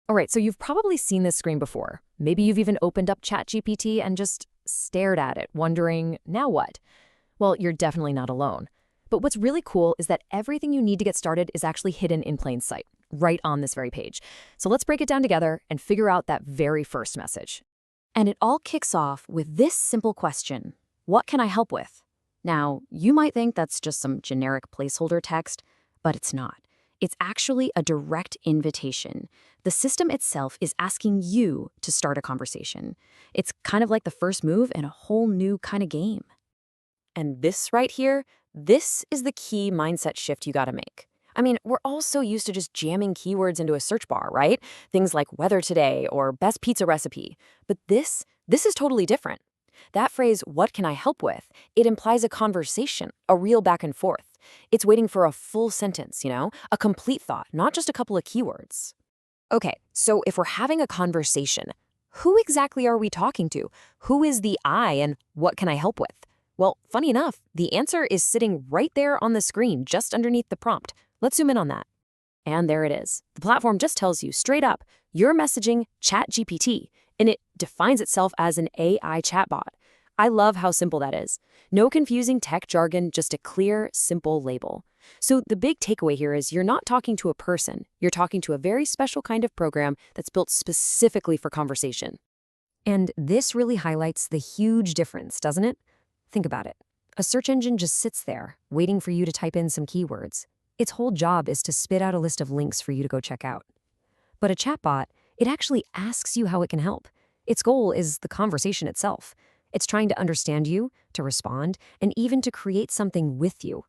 All right, so you've probably seen this screen before. Maybe you've even opened up Chat GPT and just stared at it, wondering, now what? Well, you're definitely not alone. But what's really cool is that everything you need to get started is actually hidden in plain sight, right on this very page. So let's break it down together and figure out that very first message. And it all kicks off with this simple question: what can I help with? Now, you might think that's just some generic placeholder text, but it's not. It's actually a direct invitation. The system itself is asking you to start a conversation. It's kind of like the first move in a whole new kind of game. And this right here, this is the key mindset shift you gotta make. I mean, we're all so used to just jamming keywords into a search bar, right? Things like weather today or best pizza recipe. But this is totally different. That phrase, what can I help with? It implies a conversation, a real back and forth. It's waiting for a full sentence, a complete thought, not just a couple of keywords. Okay, so if we're having a conversation, who exactly are we talking to? Who is the I and what can I help with? Well, funny enough, the answer is sitting right there on the screen, just underneath the prompt. Let's zoom in on that. And there it is. The platform just tells you straight up, you're messaging Chat GPT, and it defines itself as an AI chatbot. I love how simple that is. No confusing tech jargon, just a clear, simple label. So the big takeaway here is you're not talking to a person. You're talking to a very special kind of program that's built specifically for conversation. And this really highlights the huge difference, doesn't it? Think about it. A search engine just sits there, waiting for you to type in some keywords. Its whole job is to spit out a list of links for you to go check out. But a chatbot, it actually asks you how it can help. Its goal is the conversation itself. It's trying to understand you, to respond, and even to create something with you.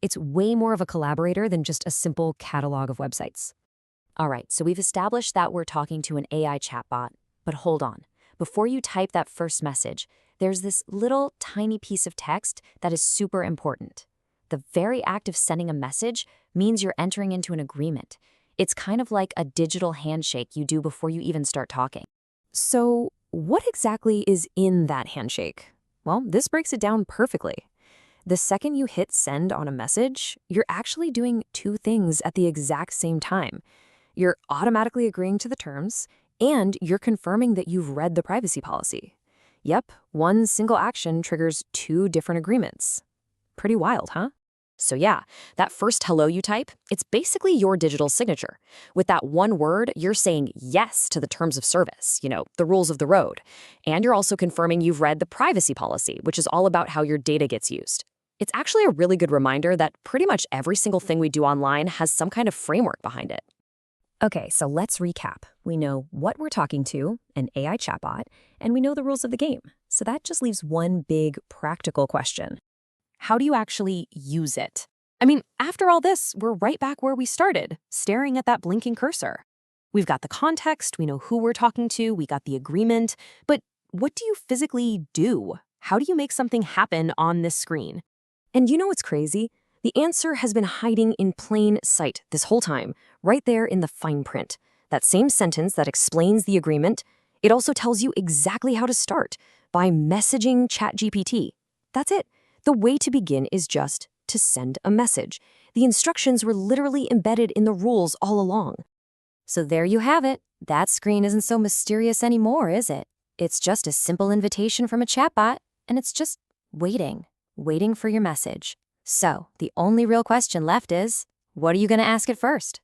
It's way more of a collaborator than just a simple catalog of websites. All right, so we've established that we're talking to an AI chatbot. But hold on. Before you type that first message, there's this little tiny piece of text that is super important. The very act of sending a message means you're entering into an agreement. It's kind of like a digital handshake you do before you even start talking. So, what exactly is in that handshake? Well, this breaks it down perfectly. The second you hit send on a message, you're actually doing two things at the exact same time. You're automatically agreeing to the terms, and you're confirming that you've read the privacy policy. Yep, one single action triggers two different agreements. Pretty wild, huh? So yeah, that first hello you type, it's basically your digital signature. With that one word, you're saying yes to the terms of service, the rules of the road. And you're also confirming you've read the privacy policy, which is all about how your data gets used. It's actually a really good reminder that pretty much every single thing we do online has some kind of framework behind it. Okay, so let's recap. We know what we're talking to, an AI chatbot, and we know the rules of the game. So that just leaves one big practical question. How do you actually use it? I mean, after all this, we're right back where we started, staring at that blinking cursor. We've got the context, we know who we're talking to, we got the agreement, but what do you physically do? How do you make something happen on this screen? And you know what's crazy? The answer has been hiding in plain sight this whole time, right there in the fine print. That same sentence that explains the agreement, it also tells you exactly how to start, by messaging ChatGPT. That's it. The way to begin is just to send a message. The instructions were literally embedded in the rules all along. So there you have it. That screen isn't so mysterious anymore, is it? It's just a simple invitation from a chatbot, and it's just waiting for your message. So the only real question left is, what are you going to ask it first?